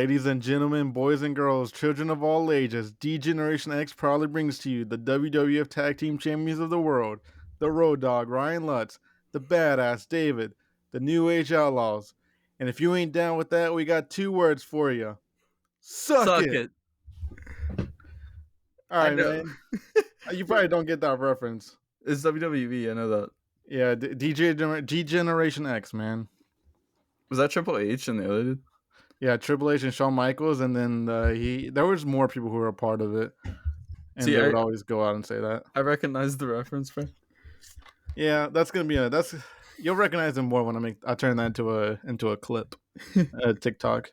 Ladies and gentlemen, boys and girls, children of all ages, D Generation X proudly brings to you the WWF Tag Team Champions of the World, the Road Dogg, Ryan Lutz, the Badass, David, the New Age Outlaws. And if you ain't down with that, we got 2 words for you. Suck it! I Alright, know. man. You probably don't get that reference. It's WWE, I know that. Yeah, D Generation X, man. Was that Triple H and the other dude? Yeah, Triple H and Shawn Michaels, and then there was more people who were a part of it. And See, they would always go out and say that. I recognize the reference, bro. Yeah, that's gonna be you'll recognize him more when I turn that into a clip, TikTok.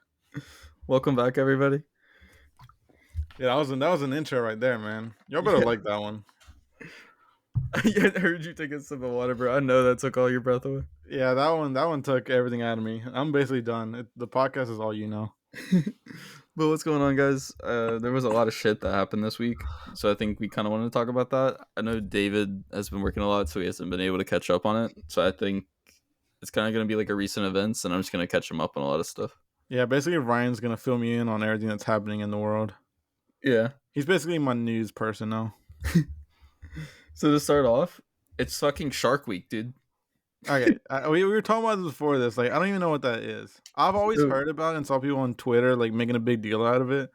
Welcome back, everybody. Yeah, that was an intro right there, man. Y'all better like that one. I heard you take a sip of water, bro. I know that took all your breath away. Yeah, that one took everything out of me. I'm basically done. The podcast is all you know. But what's going on, guys? There was a lot of shit that happened this week, so I think we kind of wanted to talk about that. I know David has been working a lot, so he hasn't been able to catch up on it. So I think it's kind of going to be like a recent events, and I'm just going to catch him up on a lot of stuff. Yeah, basically Ryan's gonna fill me in on everything that's happening in the world. Yeah, he's basically my news person now. So to start off, it's fucking Shark Week, dude. Okay, we were talking about this before this. Like, I don't even know what that is. I've always heard about it and saw people on Twitter like making a big deal out of it.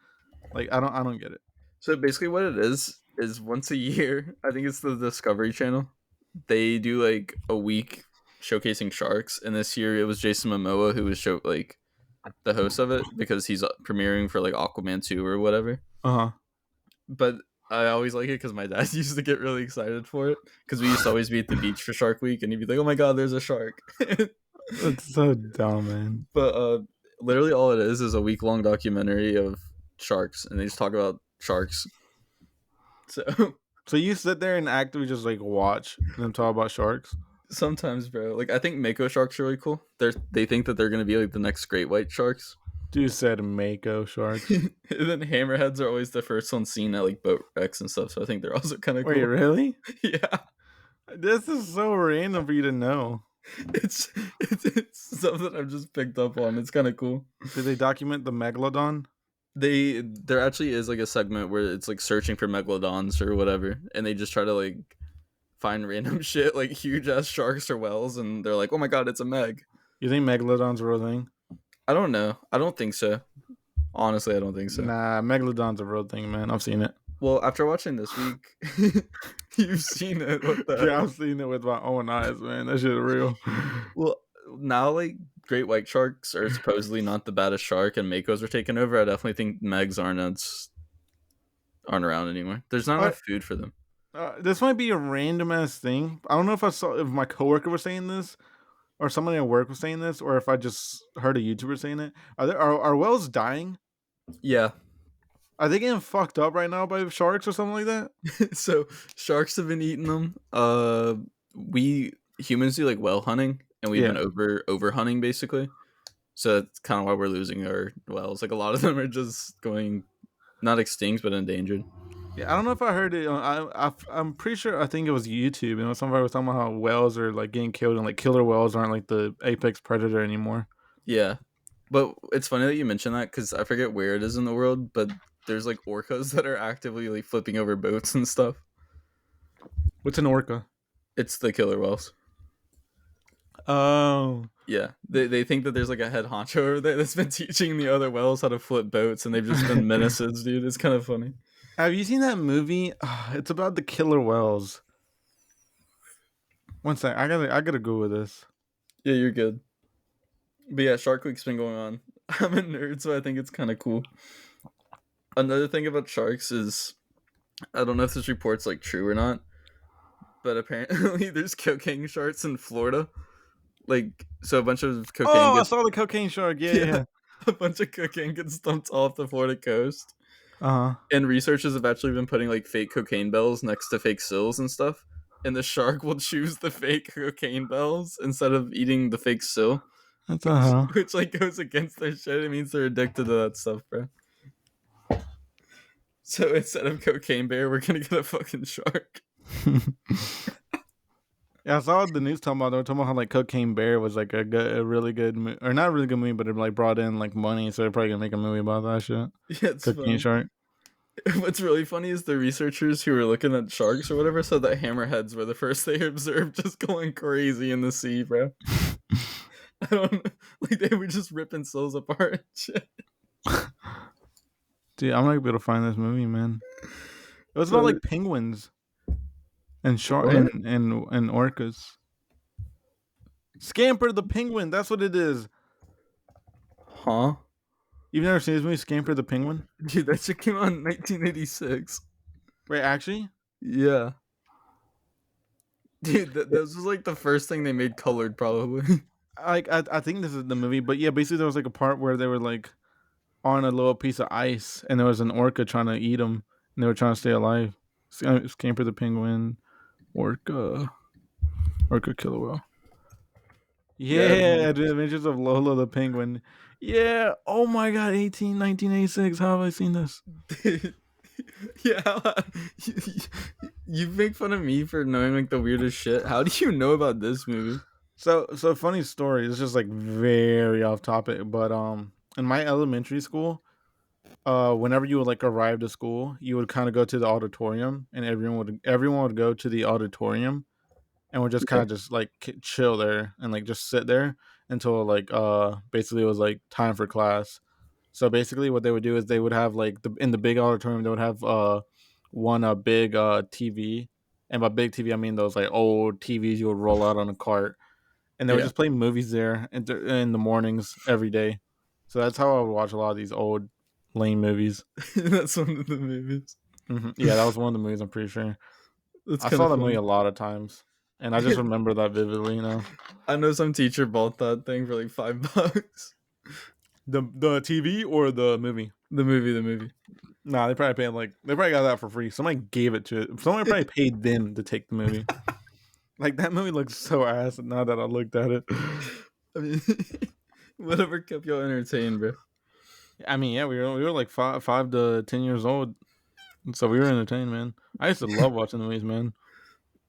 Like, I don't get it. So basically, what it is once a year. I think it's the Discovery Channel. They do like a week showcasing sharks, and this year it was Jason Momoa who was the host of it because he's premiering for like Aquaman 2 or whatever. But I always like it because my dad used to get really excited for it because we used to always be at the beach for Shark Week, and he'd be like, "Oh my god, there's a shark!" That's so dumb, man. But literally all it is a week-long documentary of sharks, and they just talk about sharks. So you sit there and actively just like watch them talk about sharks? Sometimes, bro. Like, I think Mako sharks are really cool. They think that they're gonna be like the next great white sharks. Dude said Mako sharks. And then hammerheads are always the first one seen at like boat wrecks and stuff, so I think they're also kind of cool. Wait, really? Yeah. This is so random for you to know. It's something I've just picked up on. It's kind of cool. Did they document the megalodon? There actually is like a segment where it's like searching for megalodons or whatever, and they just try to like find random shit like huge ass sharks or whales, and they're like, "Oh my god, it's a meg." You think megalodon's a real thing? I don't know. I don't think so. Honestly, I don't think so. Nah, megalodon's a real thing, man. I've seen it. Well, after watching this week, you've seen it. What the hell? I've seen it with my own eyes, man. That shit is real. Well, now like great white sharks are supposedly not the baddest shark, and Makos are taking over. I definitely think Megs aren't around anymore. There's not enough food for them. This might be a random ass thing. I don't know if my coworker was saying this, or somebody at work was saying this, or if I just heard a YouTuber saying it. Are whales dying? Yeah. Are they getting fucked up right now by sharks or something like that? So sharks have been eating them. We humans do like whale hunting, and we've been over hunting basically. So that's kind of why we're losing our whales. Like a lot of them are just going not extinct but endangered. Yeah, I don't know if I heard it. I'm pretty sure. I think it was YouTube. Somebody was talking about how whales are like getting killed, and like killer whales aren't like the apex predator anymore. Yeah, but it's funny that you mentioned that because I forget where it is in the world, but there's like orcas that are actively like flipping over boats and stuff. What's an orca? It's the killer whales. Oh. Yeah, they think that there's like a head honcho over there that's been teaching the other whales how to flip boats, and they've just been menaces, dude. It's kind of funny. Have you seen that movie? It's about the killer whales. One sec, I gotta Google this. Yeah, you're good. But yeah, Shark Week's been going on. I'm a nerd, so I think it's kind of cool. Another thing about sharks is, I don't know if this report's like true or not, but apparently there's cocaine sharks in Florida. Like, so a bunch of cocaine. I saw the cocaine shark. Yeah. A bunch of cocaine gets dumped off the Florida coast. And researchers have actually been putting like fake cocaine bells next to fake sills and stuff, and the shark will choose the fake cocaine bells instead of eating the fake sill. Which like goes against their shit. It means they're addicted to that stuff, bro. So instead of cocaine bear, we're gonna get a fucking shark. Yeah, I saw the news talking about they were talking about how like Cocaine Bear was like a really good or not a really good movie, but it like brought in like money, so they're probably gonna make a movie about that shit. Yeah, it's Cocaine funny. Shark. What's really funny is the researchers who were looking at sharks or whatever said that hammerheads were the first they observed just going crazy in the sea, bro. I don't like they were just ripping souls apart and shit. Dude, I'm not gonna be able to find this movie, man. It was about So like penguins and shark what? and orcas. Scamper the Penguin. That's what it is. Huh? You've never seen this movie, Scamper the Penguin? Dude, that shit came out in 1986. Wait, actually, Yeah. Dude, this was like the first thing they made colored, probably. I think this is the movie, but yeah, basically there was like a part where they were like on a little piece of ice, and there was an orca trying to eat them, and they were trying to stay alive. Scamper the Penguin, orca, orca killer whale. Yeah. Yeah, The Adventures of Lola the Penguin. Yeah. Oh my God, 1986. How have I seen this? Yeah. you, you make fun of me for knowing like the weirdest shit. How do you know about this movie? So funny story. It's just like very off topic, but in my elementary school, whenever you would like arrive to school, you would kind of go to the auditorium, and everyone would go to the auditorium, and would just kind Yeah. of just like chill there and like just sit there until like basically it was like time for class. So basically, what they would do is they would have like in the big auditorium they would have one big TV, and by big TV I mean those like old TVs you would roll out on a cart, and they would Yeah. just play movies there in the mornings every day. So that's how I would watch a lot of these old lame movies. That's one of the movies. Yeah, that was one of the movies. I'm pretty sure That's I kind saw of that movie funny. a lot of times, and I just remember that vividly. You know, I know some teacher bought that thing for like $5. the TV or the movie. The movie. Nah, they probably got that for free. Somebody gave it to it. Somebody probably paid them to take the movie. Like that movie looks so ass. Now that I looked at it, I mean, whatever kept y'all entertained, bro. I mean, yeah, we were like 5 to 10 years old, so we were entertained, man. I used to love watching the movies, man.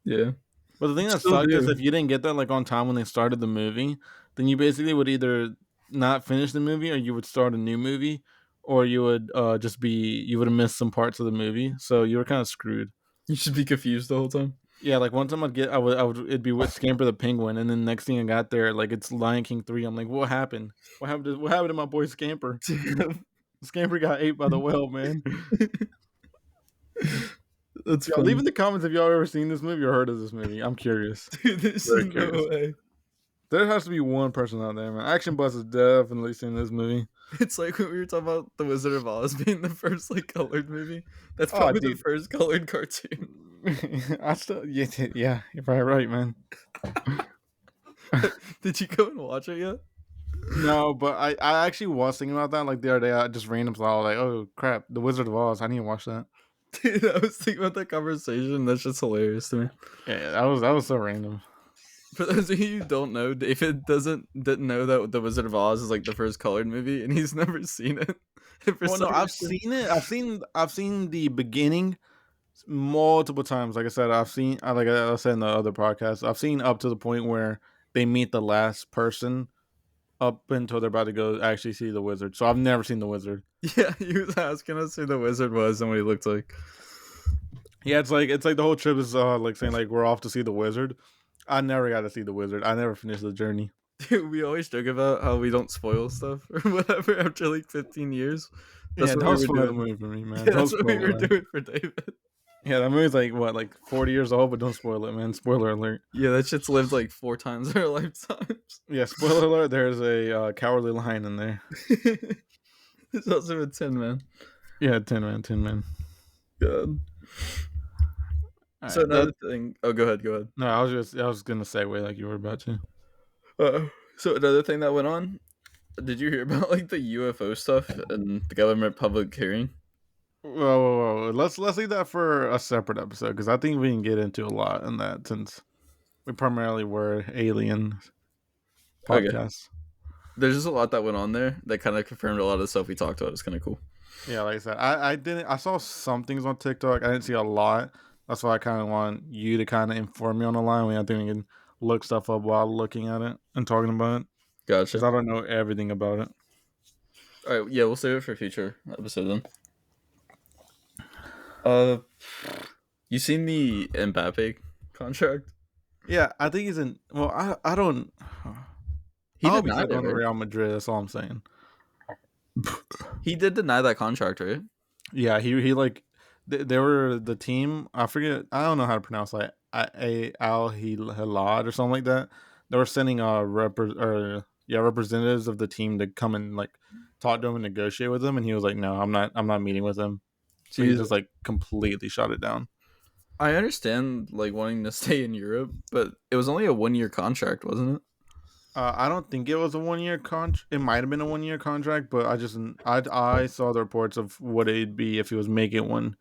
Yeah, But the thing that still sucked is do. if you didn't get that like on time when they started the movie, then you basically would either not finish the movie or you would start a new movie, or you would just be you would have missed some parts of the movie, so you were kind of screwed. You should be confused the whole time. Yeah, like one time I would it'd be with Scamper the Penguin, and then next thing I got there, like it's Lion King 3. I'm like, what happened? What happened to my boy Scamper? Scamper got ate by the whale, man. That's Yo, leave funny. in the comments if y'all ever seen this movie or heard of this movie. I'm curious. Dude, there's Very no curious. way. There has to be one person out there, man. Action Bus has definitely seen this movie. It's like when we were talking about The Wizard of Oz being the first like colored movie. That's Oh, probably the dude. first colored cartoon. I still, yeah, you're probably right, man. Did you go and watch it yet? No, but I actually was thinking about that like the other day. I just random thought like, oh crap, The Wizard of Oz. I need to watch that. Dude, I was thinking about that conversation. That's just hilarious to me. Yeah, that was so random. For those of you who don't know, David didn't know that The Wizard of Oz is like the first colored movie, and he's never seen it. And for Well, no, some I've reason, seen it. I've seen the beginning multiple times. Like I said, like I said in the other podcast, I've seen up to the point where they meet the last person up until they're about to go actually see the wizard. So I've never seen the wizard. yeah, he was asking us who the wizard was and what he looked like. Yeah, it's like the whole trip is like saying like we're off to see the wizard. I never got to see the wizard. I never finished the journey. Dude, we always joke about how we don't spoil stuff or whatever after like 15 years. That's Yeah, what we don't were spoil the doing. movie for me, man. Yeah, Don't that's what we spoil it, were man. doing for David. Yeah, that movie's like what, like 40 years old, but don't spoil it, man. Spoiler alert. Yeah, that shit's lived like 4 times in our lifetimes. Yeah, spoiler alert. There's a cowardly lion in there. It's also a 10, man. Yeah, 10 man, 10 man. God. All So right, that another thing. Oh, go ahead. Go ahead. no, I was gonna segue like you were about to. So another thing that went on. Did you hear about like the UFO stuff and the government public hearing? Whoa. Let's leave that for a separate episode because I think we can get into a lot in that since we primarily were alien Okay. podcasts. There's just a lot that went on there that kind of confirmed a lot of the stuff we talked about. It's kind of cool. Yeah, like I said, I saw some things on TikTok. I didn't see a lot. That's why I kind of want you to kind of inform me on the line. I think we can look stuff up while looking at it and talking about it because Gotcha. I don't know everything about it. All right, yeah, we'll save it for future episode then. Uh, you seen the Mbappe contract? Yeah, I think he's in. Well, I don't. He I hope he's not denied it, going to right? Real Madrid. That's all I'm saying. He did deny that contract, right? Yeah, he like they were the team. I forget. I don't know how to pronounce like Al Hilad or something like that. They were sending representatives of the team to come and like talk to him and negotiate with him, and he was like, "No, I'm not meeting with him." So he Jesus. just like completely shut it down. I understand like wanting to stay in Europe, but it was only a 1 year contract, wasn't it? I don't think it was a 1 year contract. It might have been a 1 year contract, but I saw the reports of what it'd be if he was making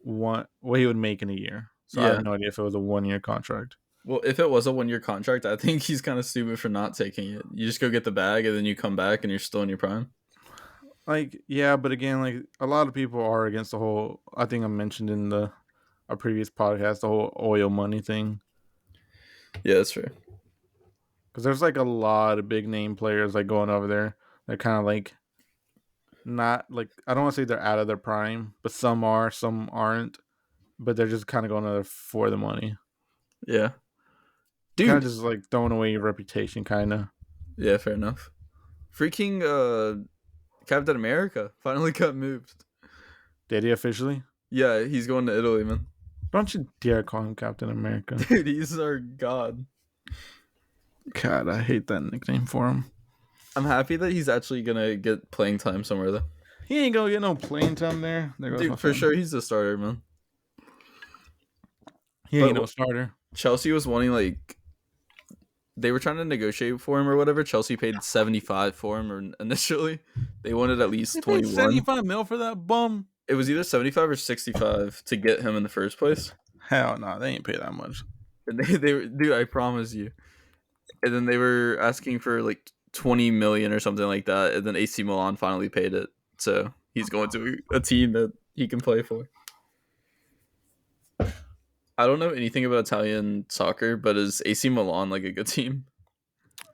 what he would make in a year. So I have Yeah. no idea if it was a 1 year contract. Well, if it was a 1 year contract, I think he's kind of stupid for not taking it. You just go get the bag, and then you come back, and you're still in your prime. Like, yeah, but again, like a lot of people are against the whole. I think I mentioned in the our previous podcast the whole oil money thing Yeah, that's fair. because there's like a lot of big name players like going over there. They're kind of like not like I don't want to say they're out of their prime, but some are, some aren't. But they're just kind of going there for the money. Yeah, Kind of dude. just like throwing away your reputation, kind of. Yeah, fair enough. Freaking Captain America finally got moved. Did he officially? Yeah, he's going to Italy, man. Don't you dare call him Captain America. Dude, he's our god. God, I hate that nickname for him. I'm happy that he's actually gonna get playing time somewhere though. He ain't gonna get no playing time there. There goes my Dude, for phone. sure he's the starter, man. He But ain't no starter. Chelsea was wanting like they were trying to negotiate for him or whatever. Chelsea paid 75 for him or initially. They wanted at least They paid 21. 75 mil for that bum. It was either 75 or 65 to get him in the first place. Hell no, they ain't pay that much. And they were, dude, I promise you. And then they were asking for like 20 million or something like that. And then AC Milan finally paid it. So he's going to a team that he can play for. I don't know anything about Italian soccer, but is AC Milan like a good team?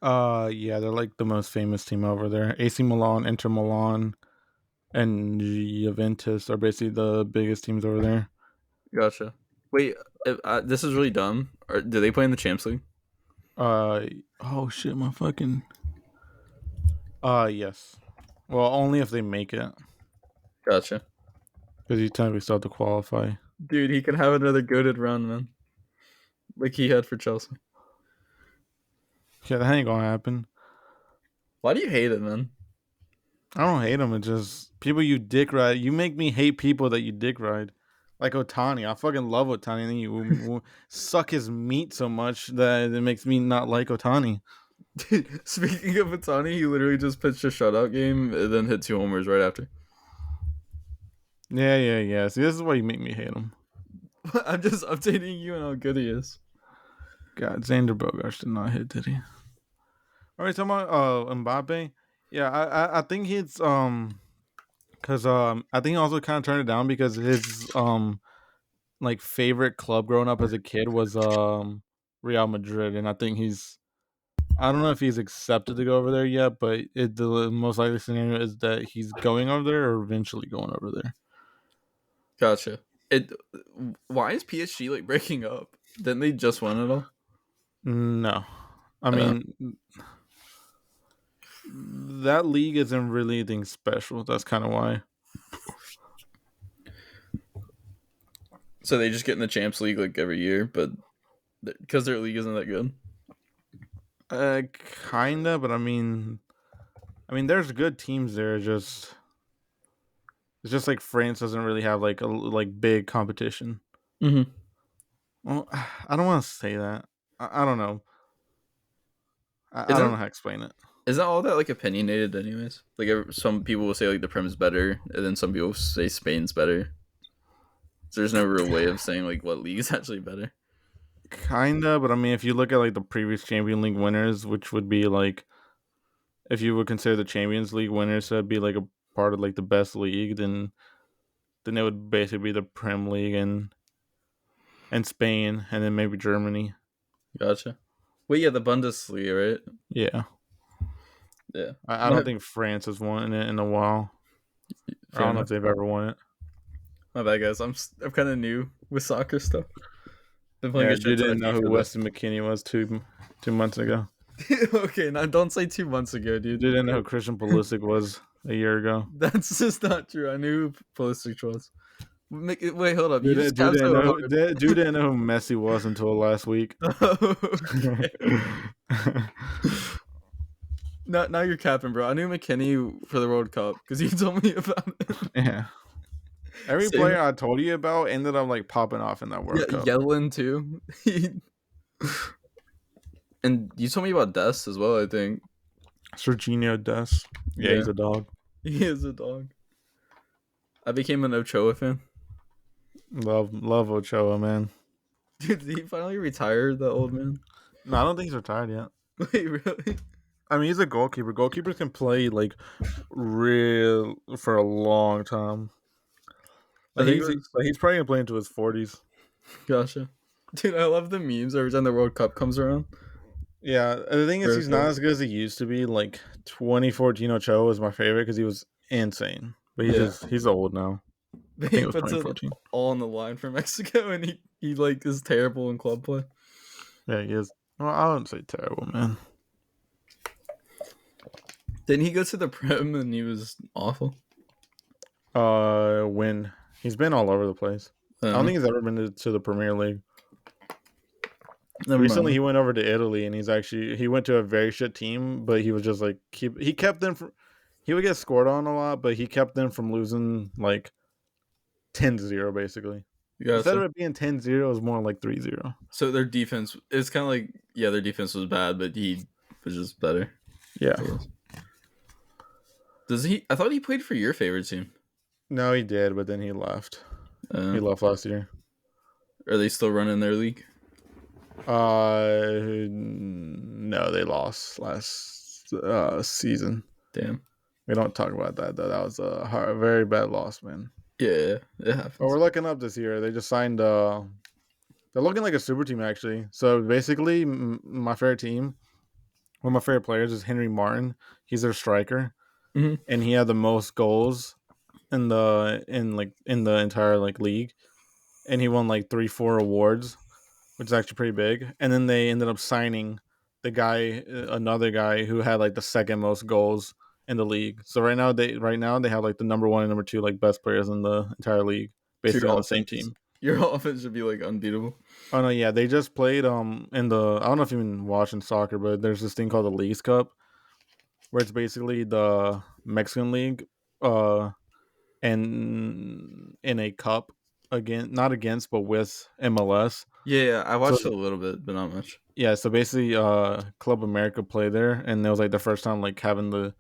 Yeah, they're like the most famous team over there. AC Milan, Inter Milan, and Juventus are basically the biggest teams over there. Gotcha. Wait, this is really dumb. Do they play in the Champions League? Uh, oh shit, my fucking. Yes. Well, only if they make it, Gotcha. because you technically still have to qualify. Dude, he can have another goated run, man. Like he had for Chelsea. Yeah, that ain't gonna happen. Why do you hate it, man? I don't hate them. It's just people you dick ride. You make me hate people that you dick ride. Like Otani. I fucking love Otani. And then you suck his meat so much that it makes me not like Otani. Dude, speaking of Otani, he literally just pitched a shutout game and then hit 2 homers right after. Yeah, yeah, yeah. See, this is why you make me hate him. I'm just updating you on how good he is. God, Xander Bogaerts did not hit, did he? All right, talking about Mbappe. Yeah, I think he's because I think he also kind of turned it down because his like favorite club growing up as a kid was Real Madrid, and I think I don't know if he's accepted to go over there yet, but the most likely scenario is that he's going over there or eventually going over there. Gotcha. It. Why is PSG like breaking up? Didn't they just win it all? No, I Uh, mean that league isn't really anything special. That's kind of why. so they just get in the Champs League like every year, but because their league isn't that good. Kinda, but there's good teams there. It's just like France doesn't really have like a like big competition. Mm-hmm. Well, I don't want to say that. I don't know. I don't know Isn't how to explain it. isn't all that like opinionated anyways? Like some people will say like the Prem is better, and then some people say Spain's better. So there's no real way of saying like what league is actually better. Kinda, but if you look at like the previous Champion League winners, which would be like if you would consider the Champions League winners to be like a part of like the best league, then it would basically be the Prem League and and Spain, and then maybe Germany. Gotcha. Wait, yeah, the Bundesliga, right? Yeah, Yeah. I don't think France has won it in a while. I Fair don't know if enough. they've ever won it. My bad, guys. I'm kind of new with soccer stuff. Been playing Yeah, a you shit ton of didn't know who FIFA though. Weston McKinney was 2 months ago. Okay, now don't say 2 months ago, You dude. didn't know who Christian Pulisic was a year ago. That's just not true. I knew who Pulisic was. Wait, hold up. You Dude, just dude cap didn't so know. hard. Dude didn't know who Messi was until last week. Okay. Now you're capping, bro. I knew McKinney for the World Cup because you told me about it. Yeah, every Same. player I told you about ended up like popping off in that Yeah, World Cup. Yellen too. And you told me about Dest as well, I think. Serginho Dest. Yeah, Yeah, he's a dog. he is a dog. I became an Ochoa fan. Love Ochoa, man. Dude, did he finally retire, the old man? No, I don't think he's retired yet. Wait, really? I mean, he's a goalkeeper. Goalkeepers can play like real for a long time. I think it was. He's probably gonna play into his 40s. Gotcha. Dude, I love the memes every time the World Cup comes around. Yeah, the thing is, he's not as good as he used to be. Like 2014 Ochoa was my favorite because he was insane. But Yeah. he's old now. I But think he it was puts it 2014. all on the line for Mexico and he like is terrible in club play. Yeah, he is. Well, I wouldn't say terrible, man. Didn't he go to the Prem and he was awful? When he's been all over the place. I don't Uh, think he's ever been to the Premier League. Never Recently, mind. he went over to Italy, and he went to a very shit team, but he was just like he kept them from. He would get scored on a lot, but he kept them from losing like 10-0 basically. Instead of Gotcha. it being 10-0, it was more like 3-0. So their defense it's kinda like yeah, their defense was bad, but he was just better, Yeah. I guess. Does he I thought he played for your favorite team. No, he did, but then he left. He Uh, left last year. are they still running their league? No, they lost last season. Damn. We don't talk about that though. That was very bad loss, man. Yeah, it But happens. we're looking up this year. They just signed. They're looking like a super team actually. So basically, my favorite team, one of my favorite players is Henry Martin. He's their striker, Mhm. and he had the most goals in the entire like league, and he won like 3-4 awards, which is actually pretty big. And then they ended up signing another guy who had like the second most goals in the league. So right now they have like the number one and number two like best players in the entire league, So basically on the same team. your offense should be like unbeatable. Oh no, yeah, they just played in the I don't know if you've been watching soccer, but there's this thing called the Leagues Cup, where it's basically the Mexican league, and in a cup again, not against but with MLS. Yeah, I So watched a little bit, but not much. yeah, so basically, Club America played there, and it was like the first time like having the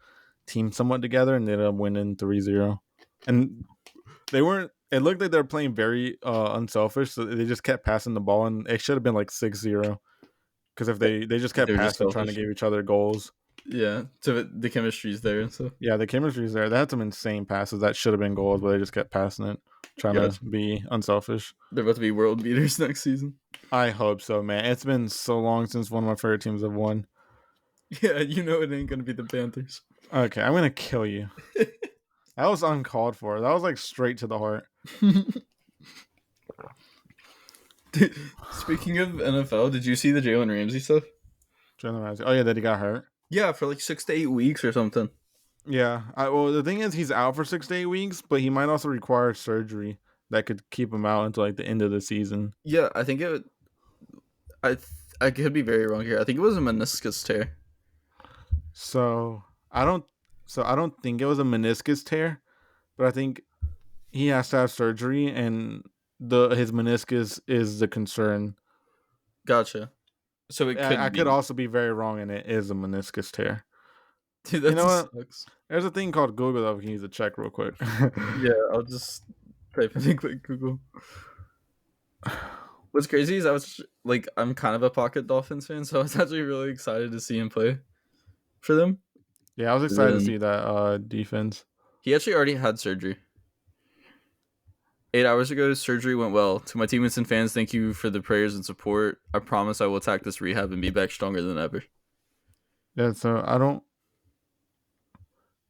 team somewhat together, and they ended up winning 3-0. And they weren't. It looked like they were playing very unselfish, so they just kept passing the ball, and it should have been like 6-0 because if they just kept They were just passing, trying to selfish. give each other goals. Yeah, so the chemistry's there and stuff. Yeah, the chemistry's there. They had some insane passes that should have been goals, but they just kept passing it, trying to Gotcha. be unselfish. They're about to be world beaters next season. I hope so, man. It's been so long since one of my favorite teams have won. Yeah, you know it ain't gonna be the Panthers. Okay, I'm gonna kill you. That was uncalled for. That was like straight to the heart. Speaking of NFL, did you see the Jalen Ramsey stuff? Oh yeah, that he got hurt. Yeah, for like 6 to 8 weeks or something. Yeah. Well, the thing is, he's out for 6 to 8 weeks, but he might also require surgery that could keep him out until like the end of the season. Yeah, I think it. I I could be very wrong here. I think it was a meniscus tear. So I don't. So I don't think it was a meniscus tear, but I think he has to have surgery, and the his meniscus is the concern. Gotcha. So it I could could be. also be very wrong, and it is a meniscus tear. Dude, You that know just what? sucks. There's a thing called Google that we can use to check real quick. Yeah, I'll just type in quick Google. What's crazy is I was like, I'm kind of a Pocket Dolphins fan, so I was actually really excited to see him play for them. Yeah, I was excited to Then see that defense. he actually already had surgery, 8 hours ago, surgery went well. To my teammates and fans, thank you for the prayers and support. I promise I will attack this rehab and be back stronger than ever. Yeah, so I don't.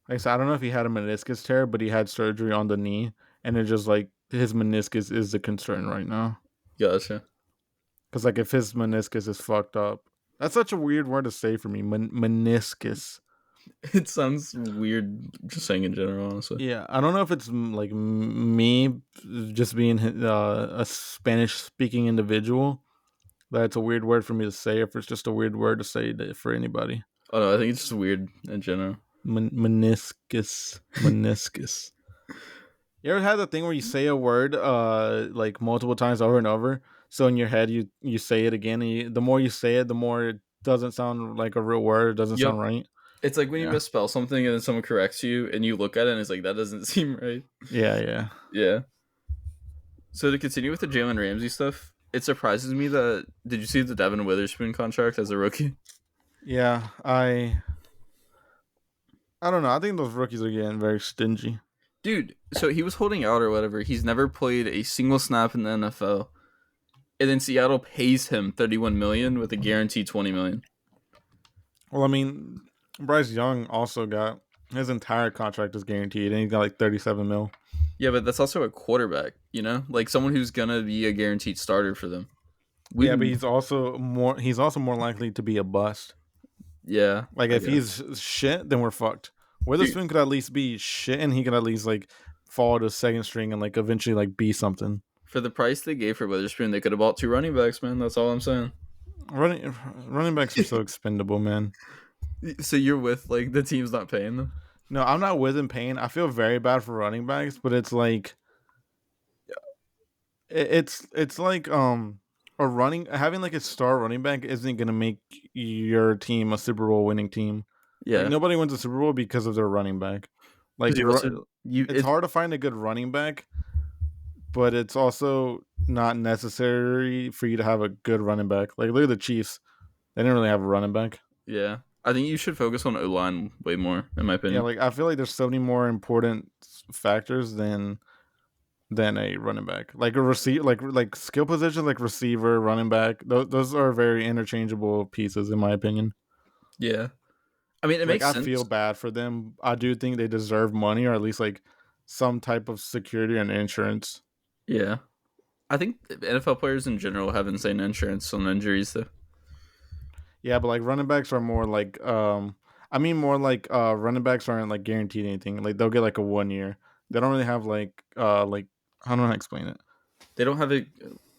Like I said, I don't know if he had a meniscus tear, but he had surgery on the knee, and it's just like his meniscus is the concern right now. Gotcha. Because like if his meniscus is fucked up, that's such a weird word to say for me. Meniscus. It sounds weird just saying in general, honestly. Yeah, I don't know if it's like me just being a Spanish speaking individual. That's a weird word for me to say. If it's just a weird word to say for anybody. Oh no, I think it's just weird in general. Meniscus. Meniscus. You ever had the thing where you say a word like multiple times over and over? So in your head you say it again, and the more you say it, the more it doesn't sound like a real word. It doesn't Yep. sound right. It's like when you Yeah, misspell something and then someone corrects you and you look at it and it's like that doesn't seem right. yeah, yeah, Yeah. So to continue with the Jalen Ramsey stuff, it surprises me that did you see the Devin Witherspoon contract as a rookie? yeah. I don't know. I think those rookies are getting very stingy. Dude, so he was holding out or whatever. He's never played a single snap in the NFL. And then Seattle pays him 31 million with a guaranteed 20 million. Well, I mean, Bryce Young also got his entire contract is guaranteed, and he got like 37 mil. Yeah, but that's also a quarterback, you know? Like someone who's gonna be a guaranteed starter for them. We Yeah, but he's also more likely to be a bust. Yeah, Like I if guess. he's shit, then we're fucked. Dude, Witherspoon could at least be shit, and he could at least like fall to second string and like eventually like be something. for the price they gave for Witherspoon, they could have bought two running backs, man. That's all I'm saying. Running running backs are so expendable, man. So you're with like the team's not paying them? No, I'm not with in pain. I feel very bad for running backs, but it's like it's like a running having like a star running back isn't gonna make your team a Super Bowl winning team. Like Yeah, nobody wins a Super Bowl because of their running back. Like because you also you it's it's hard to find a good running back, but it's also not necessary for you to have a good running back. Like look at the Chiefs; they didn't really have a running back. yeah. I think you should focus on O line way more, in my Yeah, opinion. like I feel like there's so many more important factors than a running back. Like a receiver, like skill positions, like receiver, running back. Those are very interchangeable pieces, in my opinion. Yeah, I mean it Like makes I sense. feel bad for them. I do think they deserve money, or at least like some type of security and insurance. Yeah, I think NFL players in general have insane insurance on injuries, though. Yeah, but like running backs are more like I mean more like running backs aren't like guaranteed anything. Like they'll get like a 1 year. They don't really have like how do I explain it? They don't have a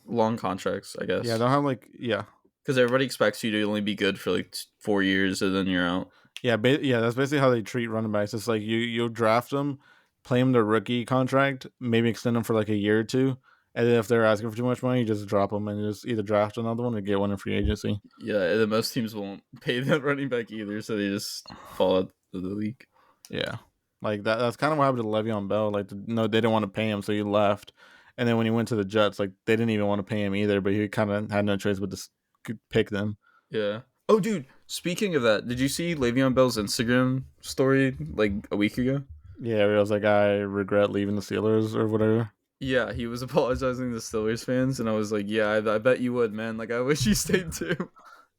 long contracts, I Yeah, they guess, don't have like yeah. because everybody expects you to only be good for like 4 years and then you're out. Yeah, yeah, that's basically how they treat running backs. It's like you draft them, play them their rookie contract, maybe extend them for like a year or two, and then if they're asking for too much money, you just drop them and just either draft another one or get one in free agency. Yeah, and then most teams won't pay that running back either, so they just fall out of the league. Yeah, like that's kind of what happened to Le'Veon Bell. Like no, they didn't want to pay him, so he left. And then when he went to the Jets, like they didn't even want to pay him either, but he kind of had no choice but to pick them. Yeah. Oh, dude. Speaking of that, did you see Le'Veon Bell's Instagram story like a week ago? Yeah, where I was like, I regret leaving the Steelers or whatever. Yeah, he was apologizing to Steelers fans, and I was like, "Yeah, I bet you would, man. Like, I wish you stayed too."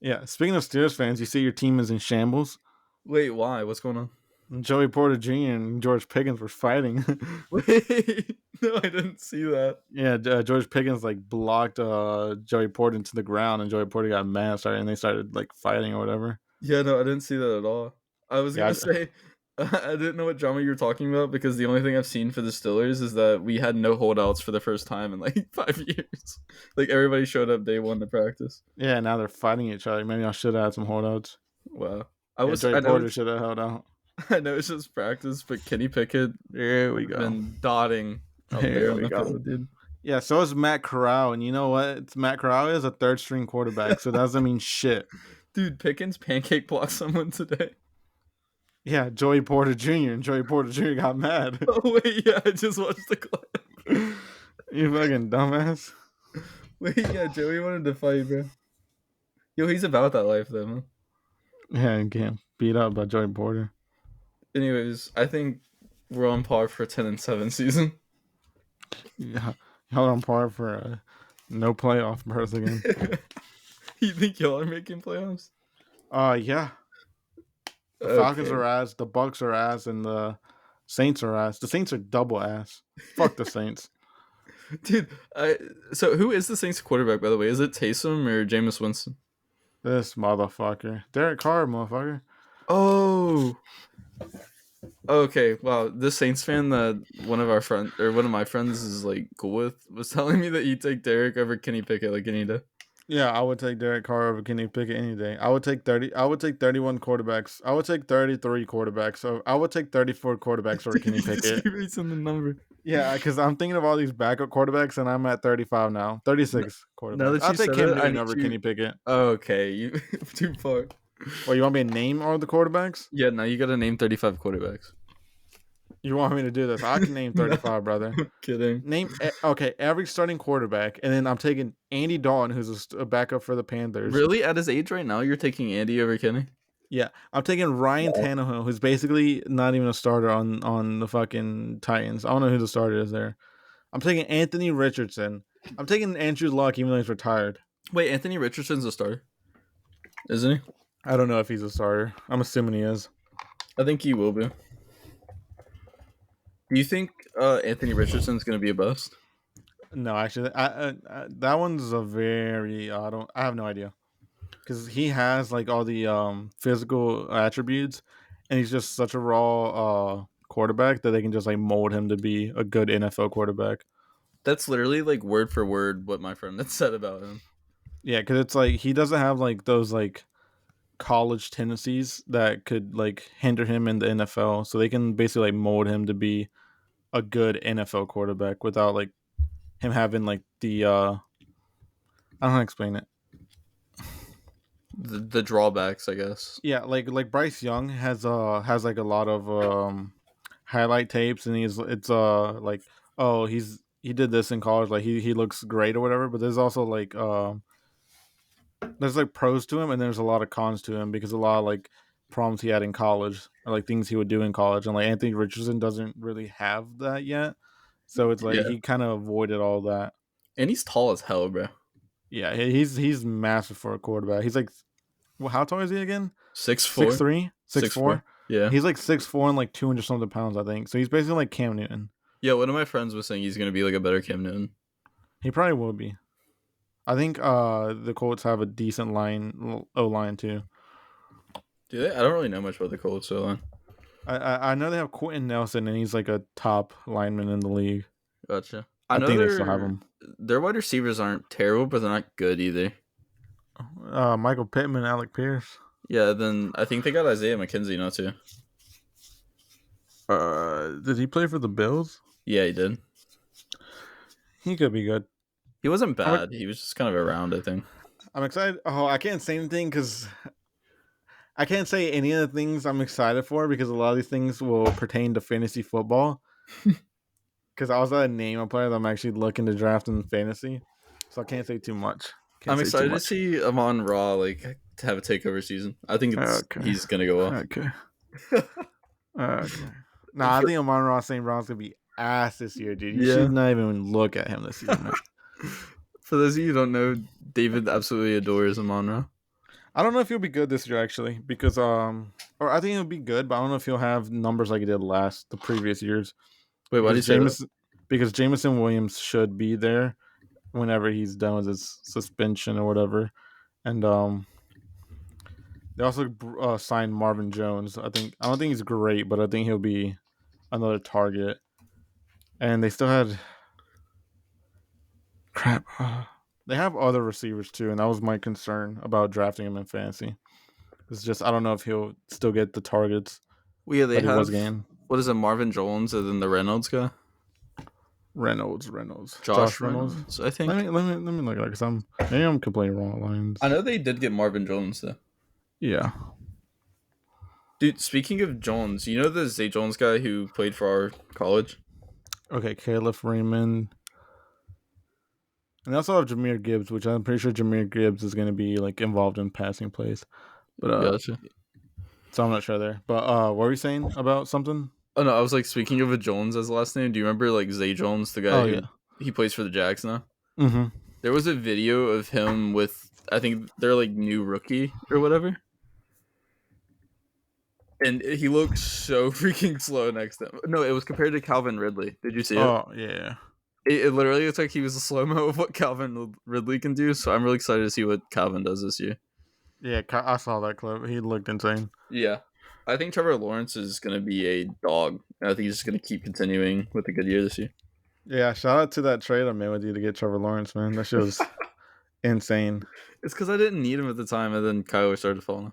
Yeah, speaking of Steelers fans, you see your team is in shambles. Wait, why? What's going on? Joey Porter Jr. and George Pickens were fighting. Wait, no, I didn't see that. Yeah, George Pickens like blocked Joey Porter into the ground, and Joey Porter got mad, and they started like fighting or whatever. Yeah, no, I didn't see that at all. I was Yeah, gonna say I didn't know what drama you were talking about because the only thing I've seen for the Steelers is that we had no holdouts for the first time in like 5 years. Like everybody showed up day one to practice. yeah. Now they're fighting each other. Maybe I should have had some holdouts. Wow. Yeah, Joey I know Porter should have held out. I know it's just practice, but Kenny Pickett Here we would have go. been dotting out there Here on we the go. field, dude. Yeah, so is Matt Corral, and you know what? Matt Corral is a third string quarterback, so that doesn't mean shit. Dude, Pickens pancake blocked someone today. Yeah, Joey Porter Jr. and Joey Porter Jr. got mad. Oh wait, yeah, I just watched the clip. You fucking dumbass. Wait, yeah, Joey wanted to fight, bro. Yo, he's about that life though, man. Yeah, and get beat up by Joey Porter. Anyways, I think we're on par for 10-7 season. Yeah, y'all on par for no playoff berth again. You think y'all are making playoffs? Yeah, the Falcons Okay, are ass, the Bucks are ass, and the Saints are ass. The Saints are double ass. Fuck the Saints. dude. So who is the Saints quarterback, by the way? Is it Taysom or Jameis Winston? This motherfucker, Derek Carr, motherfucker. Oh, okay. Wow, this Saints fan that one of my friends is like cool with was telling me that you take Derek over Kenny Pickett like any day. Yeah, I would take Derek Carr over Kenny Pickett any day. I would take 30. I would take 31 quarterbacks. I would take 33 quarterbacks. So I would take 34 quarterbacks over Dude, Kenny you just Pickett. keep raising the number. Yeah, because I'm thinking of all these backup quarterbacks, and I'm at 35 now. N- 36 Now quarterbacks. that I'll you take said Cam it, I Newton need over you. Kenny Pickett. Okay, you too far. Well, you want me to name all the quarterbacks? Yeah, now you got to name 35 quarterbacks. You want me to do this? I can name No, 35, brother. I'm kidding. Okay, every starting quarterback, and then I'm taking Andy Dalton, who's a backup for the Panthers. Really, at his age right now, you're taking Andy over Kenny? Yeah, I'm taking Ryan Tannehill, who's basically not even a starter on the fucking Titans. I don't know who the starter is there. I'm taking Anthony Richardson. I'm taking Andrew Luck, even though he's retired. Wait, Anthony Richardson's a starter, isn't he? I don't know if he's a starter. I'm assuming he is. I think he will be. Do you think Anthony Richardson's going to be a bust? No, actually, that one's a very. I don't. I have no idea because he has like all the physical attributes, and he's just such a raw quarterback that they can just like mold him to be a good NFL quarterback. That's literally like word for word what my friend had said about him. Yeah, because it's like he doesn't have like those like college tendencies that could like hinder him in the NFL. So they can basically like mold him to be a good NFL quarterback without like him having like the I don't know how to explain it. The drawbacks, I guess. Yeah, like Bryce Young has like a lot of highlight tapes, and it's like, oh, he did this in college, like he looks great or whatever, but there's also like there's like pros to him, and there's a lot of cons to him because a lot of like problems he had in college or like things he would do in college, and like Anthony Richardson doesn't really have that yet, so it's like Yeah, he kind of avoided all that. and he's tall as hell, bro. Yeah, he's massive for a quarterback. He's like, well, how tall is he again? Six Six four, three, six 6'4". four. Yeah, He's like 6'4" and like 200 something pounds, I think. So he's basically like Cam Newton. yeah. One of my friends was saying he's going to be like a better Cam Newton. He probably will be. I think the Colts have a decent O line too. Do they? I don't really know much about the Colts, so I know they have Quentin Nelson, and he's like a top lineman in the league. gotcha. I I know think they still have him. their wide receivers aren't terrible, but they're not good either. Michael Pittman, Alec Pierce. Yeah, then I think they got Isaiah McKenzie now too. Did he play for the Bills? Yeah, he did. He could be good. He wasn't I'm bad. He was just kind of around, I think. I'm excited. Oh, I can't say anything because I can't say any of the things I'm excited for because a lot of these things will pertain to fantasy football. Because I was at a name a player that I'm actually looking to draft in fantasy, so I can't say too much. Can't I'm say too excited to much. see Amon Ra like to have a takeover season. I think Okay. he's gonna go off. Okay. Okay. Nah, I think Amon-Ra St. Brown's gonna be ass this year, dude. You Yeah. should not even look at him this season, man. For those of you who don't know, David absolutely adores Amon Ra. I don't know if he'll be good this year actually, because or I think he'll be good, but I don't know if he'll have numbers like he did the previous years. Wait, why do you Because say that? Jameson Williams should be there whenever he's done with his suspension or whatever, and they also signed Marvin Jones. I don't think he's great, but I think he'll be another target. And they still had crap. They have other receivers too, and that was my concern about drafting him in fantasy. It's just I don't know if he'll still get the targets Well, yeah, they that he was have getting. what is it, Marvin Jones, and then the Reynolds guy, Josh Josh Reynolds. Reynolds, I think. Let me look at it because maybe I'm completely wrong lines. I know they did get Marvin Jones though. Yeah. Dude, speaking of Jones, you know the Zay Jones guy who played for our college? Okay, Caleb Freeman. And they also have Jameer Gibbs, which I'm pretty sure Jameer Gibbs is going to be like involved in passing plays. But Gotcha. so I'm not sure there. But what were you saying about something? Oh no, I was like speaking of a Jones as the last name. Do you remember like Zay Jones, the guy Oh who yeah. he plays for the Jags now? Mm-hmm. There was a video of him with I think they're like new rookie or whatever, and he looks so freaking slow next to him. No, it was compared to Calvin Ridley. Did you see it? Oh yeah. It literally looks like he was a slow mo of what Calvin Ridley can do. So I'm really excited to see what Calvin does this year. Yeah, I saw that clip. He looked insane. Yeah, I think Trevor Lawrence is going to be a dog. I think he's just going to keep continuing with a good year this year. Yeah, shout out to that trade I made with you to get Trevor Lawrence, man. That shit was insane. It's because I didn't need him at the time, and then Kyler started falling.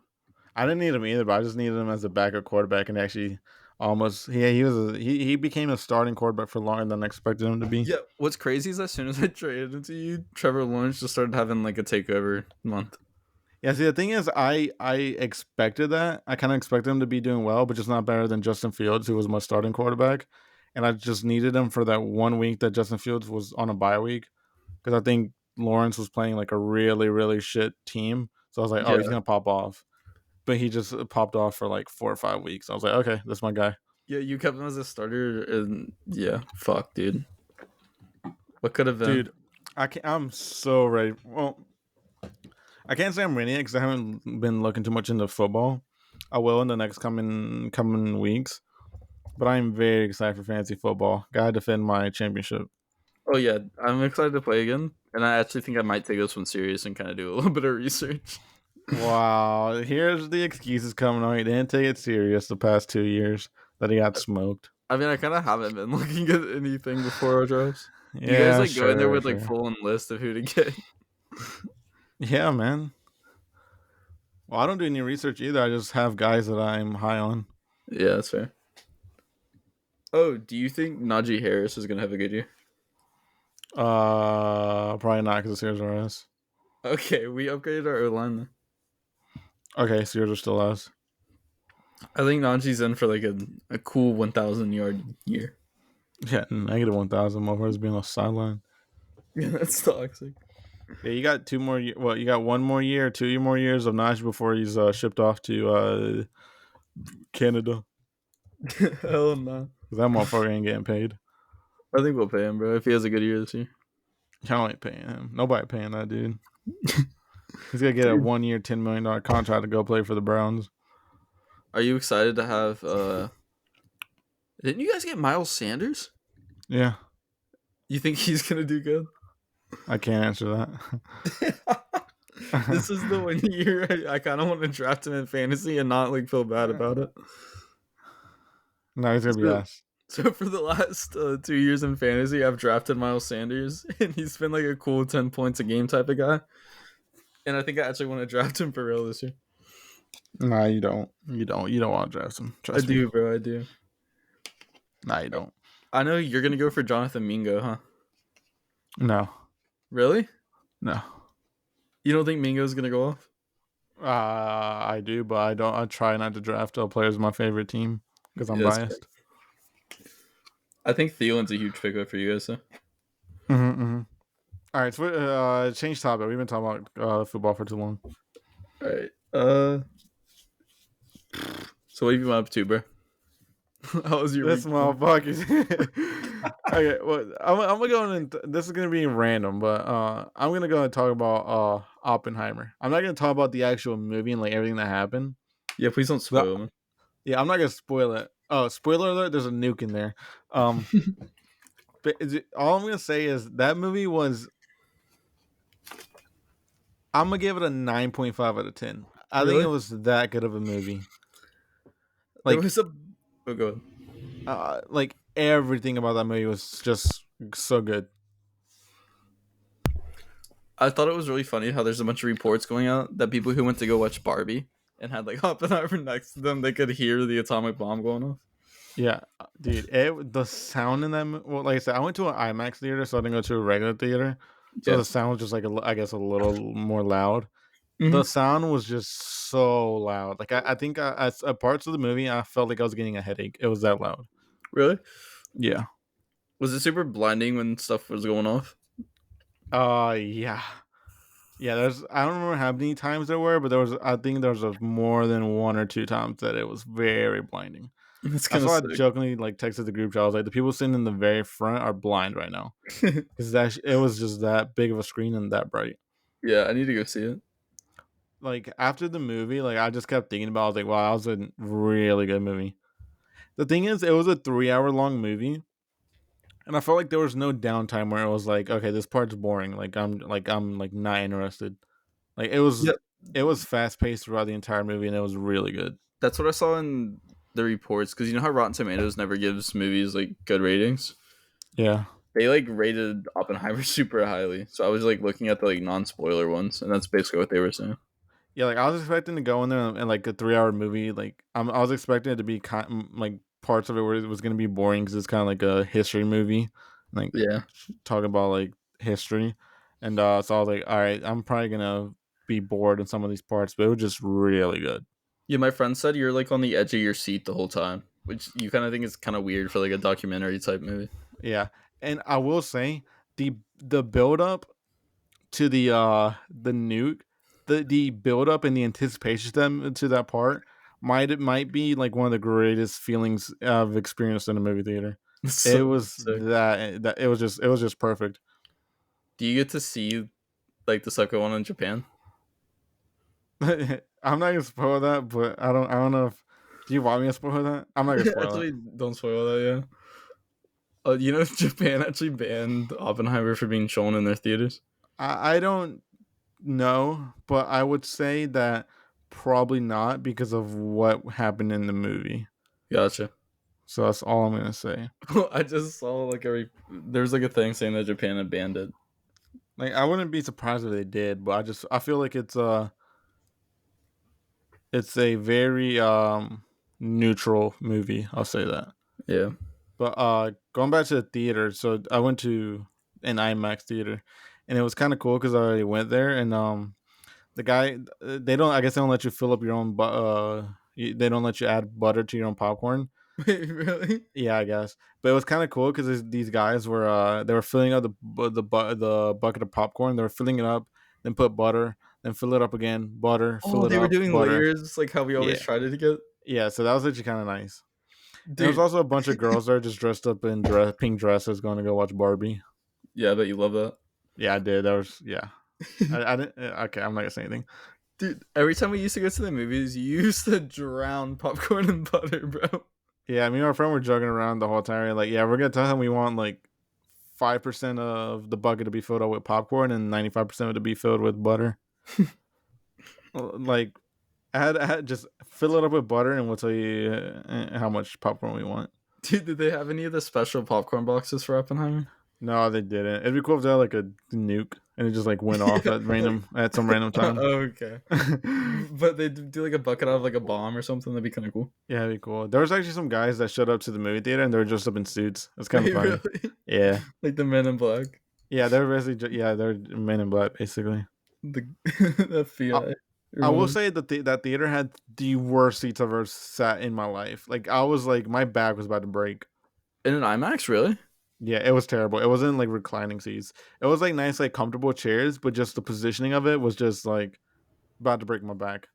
I didn't need him either, but I just needed him as a backup quarterback, and actually, almost he became a starting quarterback for longer than I expected him to be. Yeah, what's crazy is as soon as I traded into you, Trevor Lawrence just started having like a takeover month. Yeah, see, the thing is, I expected that. I kind of expected him to be doing well, but just not better than Justin Fields, who was my starting quarterback. And I just needed him for that 1 week that Justin Fields was on a bye week because I think Lawrence was playing like a really, really shit team. So I was like, oh, he's Yeah, gonna pop off. But he just popped off for like 4 or 5 weeks. I was like, okay, that's my guy. yeah, you kept him as a starter, and yeah, fuck, dude, what could have been? Dude, I'm so ready. Well, I can't say I'm ready because I haven't been looking too much into football. I will in the next coming weeks. But I'm very excited for fantasy football. Gotta defend my championship. Oh yeah, I'm excited to play again, and I actually think I might take this one serious and kind of do a little bit of research. Wow, here's the excuses coming on. He didn't take it serious the past 2 years that he got smoked. I mean, I kind of haven't been looking at anything before our drafts. Do you guys Yeah, like go in there sure, with like sure. full on list of who to get? Yeah, man. Well, I don't do any research either. I just have guys that I'm high on. Yeah, that's fair. Oh, do you think Najee Harris is gonna have a good year? Probably not because the Sears are us. Okay, we upgraded our O line. Okay, Sears are still us. I think Najee's in for like a cool 1,000 yard year. Yeah, -1,000 motherfuckers being on the sideline. Yeah, that's toxic. Yeah, you got two more. Well, you got one more year, 2 more years of Najee before he's shipped off to Canada. Hell no. Cause that motherfucker ain't getting paid. I think we'll pay him, bro, if he has a good year this year. Y'all ain't paying him. Nobody paying that dude. He's gonna get a Dude, 1 year, $10 million contract to go play for the Browns. are you excited to have? Didn't you guys get Miles Sanders? Yeah, You think he's gonna do good? I can't answer This that. is the one year I kind of want to draft him in fantasy and not like feel bad about it. No, he's gonna be So, ass. so for the last 2 years in fantasy, I've drafted Miles Sanders, and he's been like a cool 10 points a game type of guy. And I think I actually want to draft him for real this year. Nah, you don't. You don't. You don't want to draft him. I Trust me. do, bro. I do. Nah, you don't. I know you're gonna go for Jonathan Mingo, huh? No, Really? no. You don't think Mingo's gonna go off? I do, but I don't. I try not to draft players of my favorite team because I'm Yeah, that's fair. biased. I think Thielen's a huge pickup for you guys, though. Mm-hmm, mm-hmm. All right, so change topic. We've been talking about football for too long. All right. So what have you been up to, bro? How was your This week? motherfucker. Okay, well, I'm gonna go in. This is gonna be random, but I'm gonna go and talk about Oppenheimer. I'm not gonna talk about the actual movie and like everything that happened. Yeah, please don't But spoil me. yeah, I'm not gonna spoil it. Oh, spoiler alert! There's a nuke in there. Um, but all I'm gonna say is that movie was. I'm gonna give it a 9.5 out of 10. I think it Really? was that good of a movie. There Like, was a. Oh, go ahead. like everything about that movie was just so good. I thought it was really funny how there's a bunch of reports going out that people who went to go watch Barbie and had like Oppenheimer next to them, they could hear the atomic bomb going off. Yeah, dude, the sound in that. Well, like I said, I went to an IMAX theater, so I didn't go to a regular theater. So Yeah. the sound was just like I guess a little more loud. The Hmm. sound was just so loud. Like I think at parts of the movie, I felt like I was getting a headache. It was that loud. Really? Yeah. Was it super blinding when stuff was going off? Yeah. Yeah, I don't remember how many times there were, but I think there was more than one or two times that it was very blinding. That's I kind of saw I sick. jokingly like texted the group chat. I was like, the people sitting in the very front are blind right now because that it was just that big of a screen and that bright. Yeah, I need to go see it. Like after the movie, like I just kept thinking about. I was like, wow, that was a really good movie. The thing is, it was a 3 hour long movie, and I felt like there was no downtime where it was like, okay, this part's boring. Like I'm not interested. Like Yeah, it was fast paced throughout the entire movie, and it was really good. that's what I saw in the reports. Because you know how Rotten Tomatoes never gives movies like good ratings. Yeah. They like rated Oppenheimer super highly. So I was like looking at the like non spoiler ones, and that's basically what they were saying. Yeah, like I was expecting to go in there and like a 3 hour movie. Like I was expecting it to be like parts of it where it was gonna be boring because it's kind of like a history movie, like Yeah, talking about like history, and so I was like, all right, I'm probably gonna be bored in some of these parts, but it was just really good. yeah. My friend said you're like on the edge of your seat the whole time, which you kind of think is kind of weird for like a documentary type movie. Yeah, and I will say the build up to the nuke, the build up and the anticipation to them to that part might be like one of the greatest feelings I've experienced in a movie theater. It's It so was sick. that it was just perfect. Do you get to see like the second one in Japan? I'm not gonna spoil that, but I don't know if do you want me to spoil that? I'm not gonna spoil it. Actually, don't spoil that. Yeah. You know, Japan actually banned Oppenheimer for being shown in their theaters. I don't know, but I would say that probably not because of what happened in the movie. Gotcha. So that's all I'm gonna say. I just saw like there's like a thing saying that Japan had banned it. Like I wouldn't be surprised if they did, but I feel like it's a very neutral movie. I'll say that. Yeah. But going back to the theater, so I went to an IMAX theater, and it was kind of cool because I already went there, and the guy they don't I guess they don't let you fill up your own they don't let you add butter to your own popcorn. Wait, really? Yeah, I guess. But it was kind of cool because these guys were they were filling up the bucket of popcorn. They were filling it up, then put butter, then fill it up again, butter, fill Oh, it they were up, doing butter. layers like how we always Yeah, tried to get. yeah. So that was actually kind of nice. And there was Dude, also a bunch of girls there just dressed up in pink dresses going to go watch Barbie. yeah, I bet you love that. Yeah, I did. That was yeah. I didn't. Okay, I'm not gonna say anything. Dude, every time we used to go to the movies, you used to drown popcorn in butter, bro. Yeah, me and my friend were joking around the whole time. Like, yeah, we're gonna tell him we want like 5% of the bucket to be filled up with popcorn and 95% of it to be filled with butter. Like, I had just fill it up with butter, and we'll tell you how much popcorn we want. Dude, did they have any of the special popcorn boxes for Oppenheimer? No, they didn't. It'd be cool if they had like a nuke and it just like went off Yeah, at like, random at some random time. okay. But they do like a bucket out of like a bomb or something. That'd be kind of cool. Yeah, it'd be cool. There was actually some guys that showed up to the movie theater and they were dressed up in suits. It's kind of Wait, funny. really? Yeah, Like the Men in Black, yeah, they're basically yeah, they're Men in Black basically. the I, FBI. I will Or say that that theater had the worst seats I've ever sat in my life. Like I was like my back was about to break. in an IMAX, really? Yeah, it was terrible. It wasn't like reclining seats. It was like nice, like comfortable chairs, but just the positioning of it was just like about to break my back.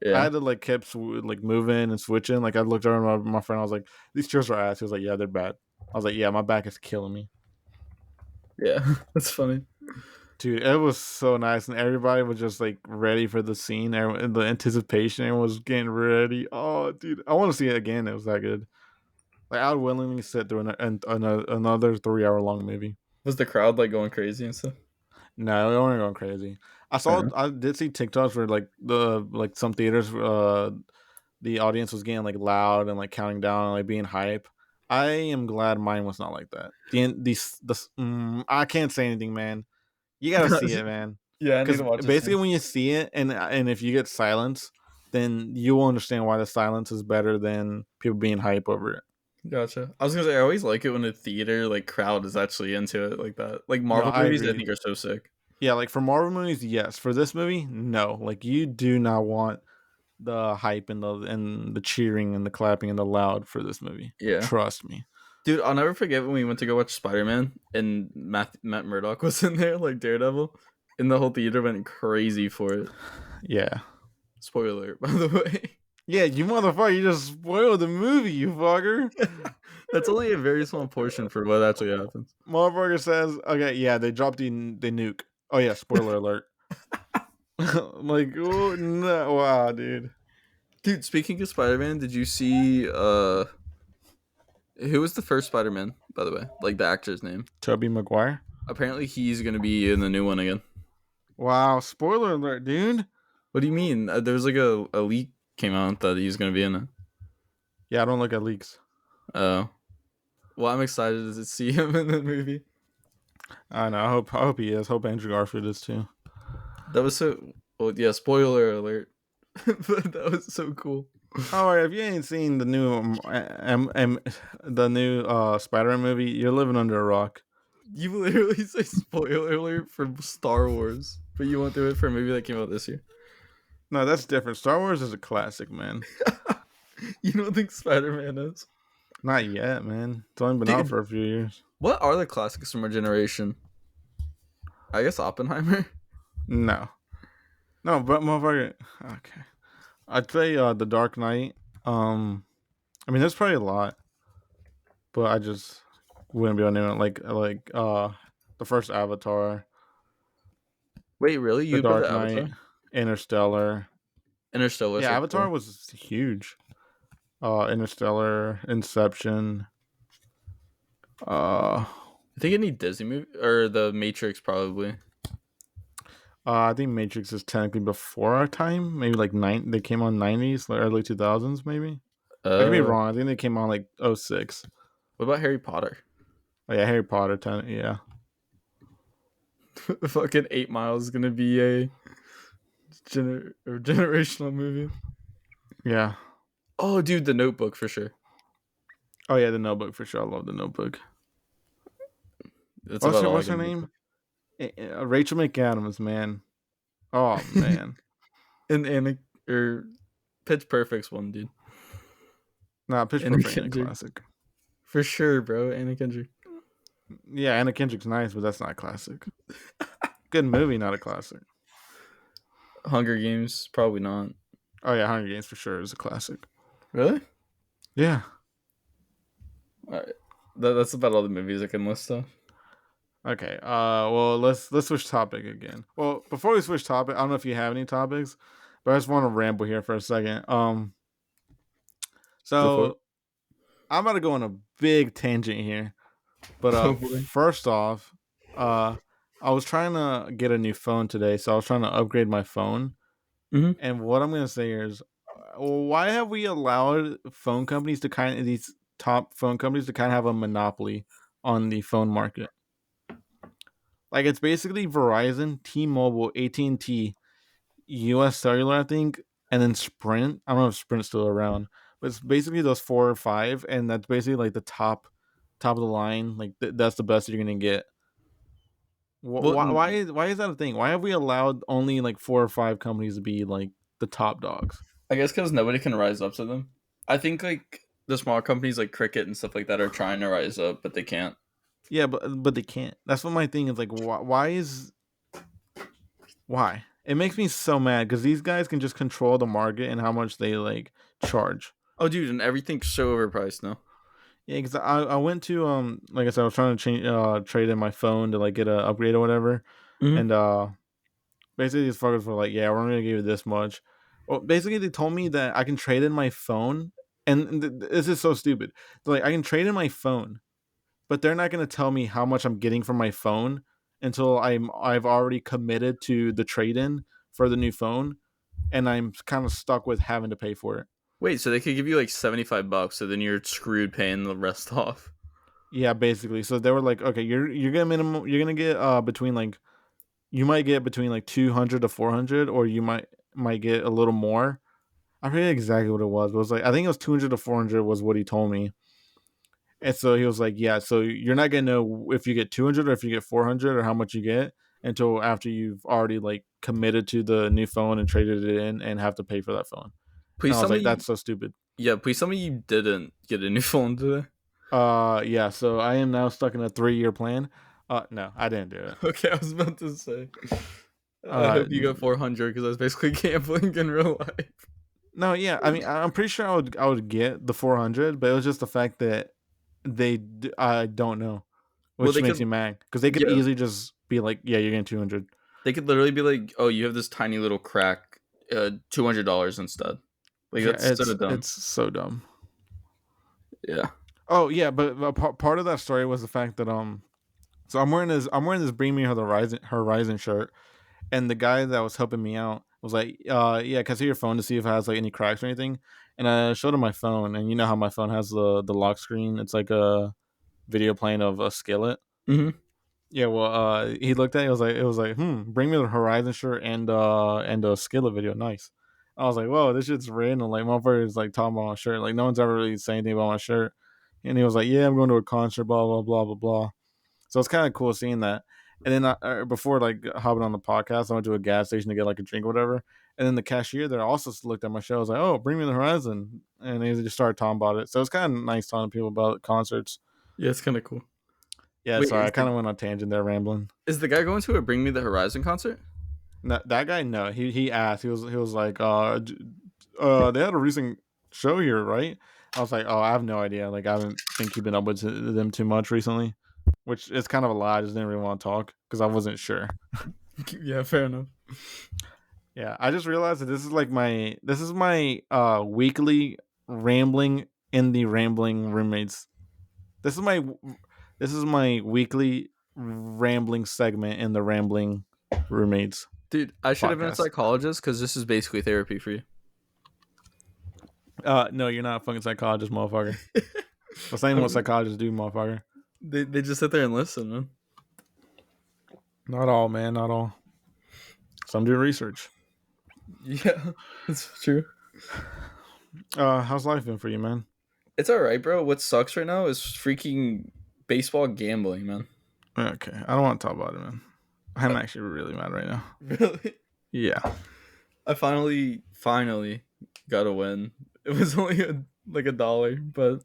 I Yeah, had to like keep like moving and switching. Like I looked over at my friend. I was like, "These chairs are ass." He was like, "Yeah, they're bad." I was like, "Yeah, my back is killing me, yeah. That's funny. dude." It was so nice, and everybody was just like ready for the scene. And the anticipation, everyone was getting ready. Oh, dude, I want to see it again. It was that good. Like I would willingly sit through another 3 hour long movie. Was the crowd like going crazy and stuff? No, we weren't going crazy. Yeah. I did see TikToks where like some theaters the audience was getting like loud and like counting down and like being hype. I am glad mine was not like that. I can't say anything, man. You gotta see it, man. Yeah, I need Because to watch it basically, soon. when you see it and if you get silence, then you will understand why the silence is better than people being hype over it. Gotcha. I was gonna say I always like it when a theater like crowd is actually into it like that. Like No, Marvel I movies, I agree. think are so sick. Yeah, like for Marvel movies, yes. For this movie, no. Like you do not want the hype and the cheering and the clapping and the loud for this movie. Yeah, Trust me. dude, I'll never forget when we went to go watch Spider Man and Matt Murdock was in there like Daredevil, and the whole theater went crazy for it. Yeah. Spoiler, alert, by the way. Yeah, you motherfucker, you just spoiled the movie, you fucker. That's only a very small portion for what actually happens. Motherfucker says, okay, yeah, they dropped the nuke. Oh yeah, spoiler alert. Like, oh no, wow, dude. Dude, speaking of Spider-Man, did you see who was the first Spider-Man, by the way? Like the actor's name. Tobey Maguire. Apparently he's gonna be in the new one again. Wow, spoiler alert, dude. What do you mean? There was like a leak came out that he's gonna be in it. Yeah, I don't look at leaks. Oh. Well, I'm excited to see him in the movie. I know. I hope he is. Hope Andrew Garfield is too. That was so. Well, yeah. Spoiler alert. But that was so cool. Oh, if you ain't seen the new Spider-Man movie, you're living under a rock. You literally say spoiler alert for Star Wars, but you won't do it for a movie that came out this year. No, that's different. Star Wars is a classic, man. You don't think Spider-Man is? Not yet, man. It's only been out Dude, for a few years. what are the classics from our generation? I guess Oppenheimer. No, no, but motherfucker. Okay, I'd say the Dark Knight. I mean, there's probably a lot, but I just wouldn't be able to name it. Like the first Avatar, Wait, really? the You put the Dark Knight, Avatar? Interstellar. Interstellar, Yeah, so Avatar cool. was huge. Interstellar, Inception. Uh, I think any Disney movie or the Matrix probably. I think Matrix is technically before our time. Maybe like they came on '90s, like early 2000s, maybe. I could be Uh, wrong. I think they came on like '06. what about Harry Potter? Oh yeah, Harry Potter. Yeah, Fucking 8 Miles is gonna be a generational movie. yeah. Oh, dude, The Notebook for sure. Oh yeah, The Notebook for sure. I love The Notebook. That's about all I What's her can think of. name? Rachel McAdams, man. Oh man. And Anna or Pitch Perfect's one, dude. Nah, Pitch Anna Perfect ain't a Kendrick classic. for sure, bro. Anna Kendrick. Yeah, Anna Kendrick's nice, but that's not a classic. Good movie, not a classic. Hunger Games, probably not. Oh yeah, Hunger Games for sure is a classic. Really? Yeah. Alright. That's about all the movies I can list off. Okay. Well, let's switch topic again. Well, before we switch topic, I don't know if you have any topics, but I just want to ramble here for a second. Go for it. So I'm about to go on a big tangent here, but Oh boy. first off, uh, I was trying to get a new phone today, so I was trying to upgrade my phone, Mm-hmm. and what I'm gonna say here is, why have we allowed phone companies to these top phone companies to kind of have a monopoly on the phone market? Like it's basically Verizon, T-Mobile, AT&T, US Cellular, I think, and then Sprint. I don't know if Sprint's still around, but it's basically those four or five, and that's basically like the top of the line. Like that's the best you're gonna get. Well, Why is that a thing? Why have we allowed only like four or five companies to be like the top dogs? I guess because nobody can rise up to them. I think like the small companies like Cricket and stuff like that are trying to rise up, but they can't. Yeah, but they can't. That's what my thing is. Like, why? It makes me so mad because these guys can just control the market and how much they like charge. Oh, dude, and everything's so overpriced now. Yeah, because I went to like I said, I was trying to change trade in my phone to like get an upgrade or whatever, Mm-hmm. and basically these fuckers were like, yeah, we're gonna give you this much. Well, basically they told me that I can trade in my phone, and this is so stupid. They're like, I can trade in my phone, but they're not gonna tell me how much I'm getting from my phone until I've already committed to the trade in for the new phone, and I'm kind of stuck with having to pay for it. Wait, so they could give you like $75, so then you're screwed paying the rest off. Yeah, basically. So they were like, okay, you're gonna get between like you might get between like 200 to 400, or you might get a little more. I forget exactly what it was, but it was like I think it was 200 to 400 was what he told me. And so he was like, yeah, so you're not gonna know if you get 200 or if you get 400 or how much you get until after you've already like committed to the new phone and traded it in and have to pay for that phone. And Please I tell was like, me, that's so stupid. yeah, please tell me you didn't get a new phone today. Yeah, so I am now stuck in a 3-year plan. No, I didn't do it. Okay, I was about to say. I Uh, hope you got 400 because I was basically gambling in real life. No, yeah. I mean, I'm pretty sure I would get the 400, but it was just the fact that I don't know, Well, which makes me mad because they could yeah, easily just be like, yeah, you're getting 200. they could literally be like, "Oh, you have this tiny little crack, $200 instead." Like Yeah, that's so it's dumb. so dumb. Yeah. Oh yeah, but part of that story was the fact that so I'm wearing this Bring Me Horizon shirt, and the guy that was helping me out was like, yeah, can I see your phone to see if it has like any cracks or anything? And I showed him my phone, and you know how my phone has the lock screen? It's like a video playing of a skillet. Hmm. Yeah, well, he looked at it. It was like, bring me the Horizon shirt and a skillet video. Nice. I was like, whoa, this shit's random. Like, motherfuckers like talking about my shirt. Like, no one's ever really saying anything about my shirt. And he was like, yeah, I'm going to a concert. Blah blah blah blah blah. So it's kind of cool seeing that. And then before like hopping on the podcast, I went to a gas station to get like a drink or whatever. And then the cashier there also looked at my show. I was like, "Oh, bring me the Horizon," and they just started talking about it. So it's kind of nice talking to people about concerts. Yeah, it's kind of cool. Yeah, Wait, sorry, I kind of went on a tangent there, rambling. is the guy going to a Bring Me the Horizon concert? No, that guy, no, he asked. He was like, they had a recent show here, right? I was like, oh, I have no idea. Like, I haven't been keeping up with them too much recently, which is kind of a lie. I just didn't really want to talk because I wasn't sure. Yeah, fair enough. Yeah, I just realized that this is my weekly rambling in the rambling roommates. This is my this is my weekly rambling segment in the rambling roommates Dude, I should have been a podcast. psychologist because this is basically therapy for you. No, you're not a fucking psychologist, motherfucker. That's not even what psychologists do, motherfucker. They just sit there and listen, man. Not all, man, not all. Some do research. Yeah, that's true. How's life been for you, man? It's all right, bro. What sucks right now is freaking baseball gambling, man. Okay, I don't want to talk about it, man. I'm actually really mad right now. Really? Yeah, I finally got a win. It was only like $1, but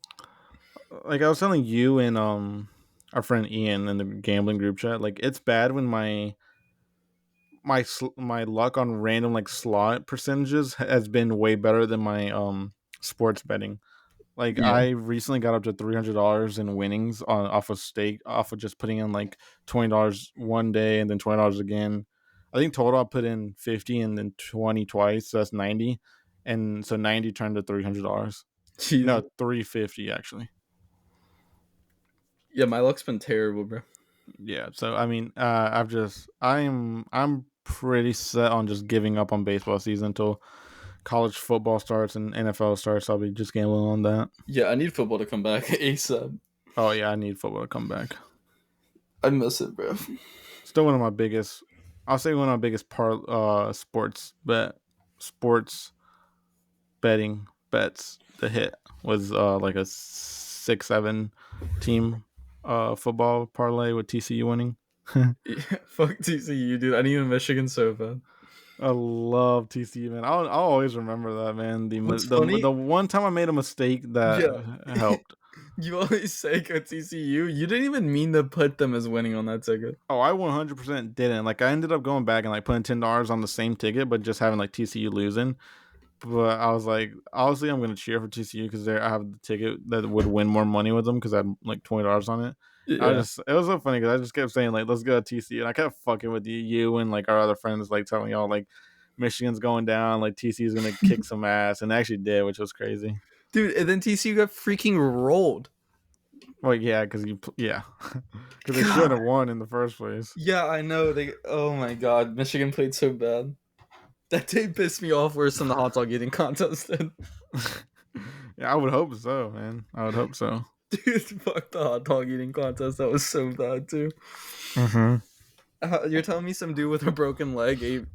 like I was telling you and our friend Ian in the gambling group chat, like it's bad when my luck on random like slot percentages has been way better than my sports betting. Like yeah. I recently got up to $300 in winnings on off of stake off of just putting in like $20 one day and then $20 again. I think total I put in 50 and then 20 twice, so that's 90. And so 90 turned to $300. Jesus. No, 350 actually. Yeah, my luck's been terrible, bro. Yeah, so I mean, I'm pretty set on just giving up on baseball season until college football starts and NFL starts. I'll be just gambling on that. Yeah, I need football to come back ASAP. Oh yeah, I need football to come back. I miss it, bro. Still one of my biggest. I'll say one of my biggest sports betting bets to hit was like a 6-7 team football parlay with TCU winning. Yeah, fuck TCU, dude. I need a Michigan so bad. I love TCU, man. I'll always remember that, man. The, What's the funny? the one time I made a mistake that Yeah. helped. You always say go TCU. You didn't even mean to put them as winning on that ticket. Oh, I 100% didn't. Like I ended up going back and like putting $10 on the same ticket, but just having like TCU losing. But I was like, obviously, I'm gonna cheer for TCU because I have the ticket that would win more money with them because I had like $20 on it. Yeah. It was so funny because I just kept saying like, let's go to TCU, and I kept fucking with you and like our other friends, like telling y'all like Michigan's going down, like TCU's gonna kick some ass, and they actually did, which was crazy. Dude, and then TCU got freaking rolled. Well, yeah, yeah, because they should God. have won in the first place. Yeah, I know. Oh my god, Michigan played so bad. That day pissed me off worse than the hot dog eating contest did. Yeah, I would hope so, man. I would hope so. Dude, fuck the hot dog eating contest. That was so bad too. Mm-hmm. You're telling me some dude with a broken leg ate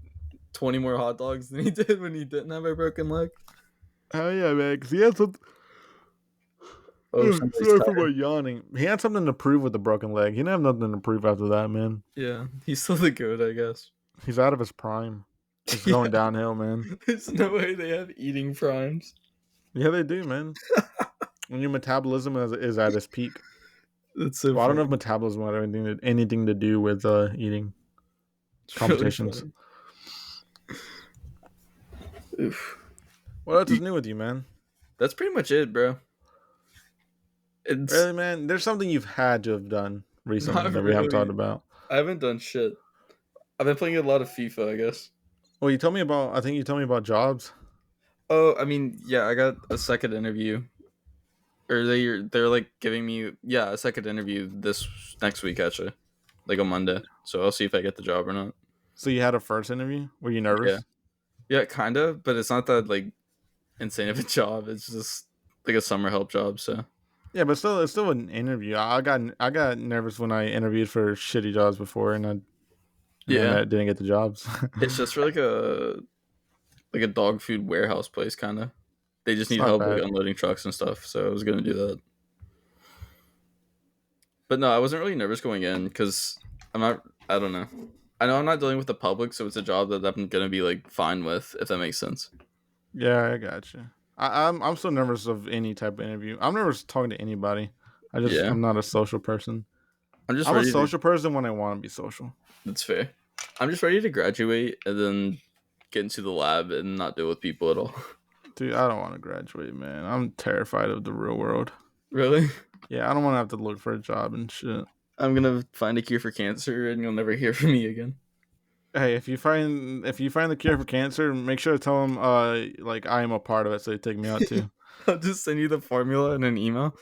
20 more hot dogs than he did when he didn't have a broken leg? Hell yeah, man. Because he had something. Oh, somebody's Sorry for my tired. yawning. He had something to prove with the broken leg. He didn't have nothing to prove after that, man. Yeah, he's still the goat, I guess. He's out of his prime. It's going Yeah, downhill, man. there's no way they have eating primes. Yeah, they do, man. When your metabolism is at its peak. That's so Well, I don't know funny. if metabolism had anything to do with eating It's really competitions. funny. Oof. What else is new with you, man? That's pretty much it, bro. It's Really, man? There's something you've had to have done recently not that we haven't talked really. about. I haven't done shit. I've been playing a lot of FIFA, I guess. Well, you told me about. I think you told me about jobs. Oh, I mean, yeah, I got a second interview, or they're like giving me a second interview this next week actually, like on Monday. So I'll see if I get the job or not. So you had a first interview. Were you Yeah, nervous? yeah, kind of, but it's not that like insane of a job. It's just like a summer help job. So Yeah, but still, it's still an interview. I got nervous when I interviewed for shitty jobs before, and yeah, I didn't get the jobs. it's just for like a dog food warehouse place kind of. They just It's need not help like bad. unloading trucks and stuff. So I was gonna do that. But no, I wasn't really nervous going in because I'm not. I don't know. I know I'm not dealing with the public, so it's a job that I'm gonna be like fine with, if that makes sense. Yeah, I got you. I'm so nervous of any type of interview. I'm nervous talking to anybody. Yeah, I'm not a social person. I'm just I'm a ready to. social person when I want to be social. That's fair. I'm just ready to graduate and then get into the lab and not deal with people at all. Dude, I don't want to graduate, man. I'm terrified of the real world. Really? Yeah, I don't want to have to look for a job and shit. I'm gonna find a cure for cancer and you'll never hear from me again. Hey, if you find the cure for cancer, make sure to tell them like I am a part of it, so they take me out too. I'll just send you the formula in an email.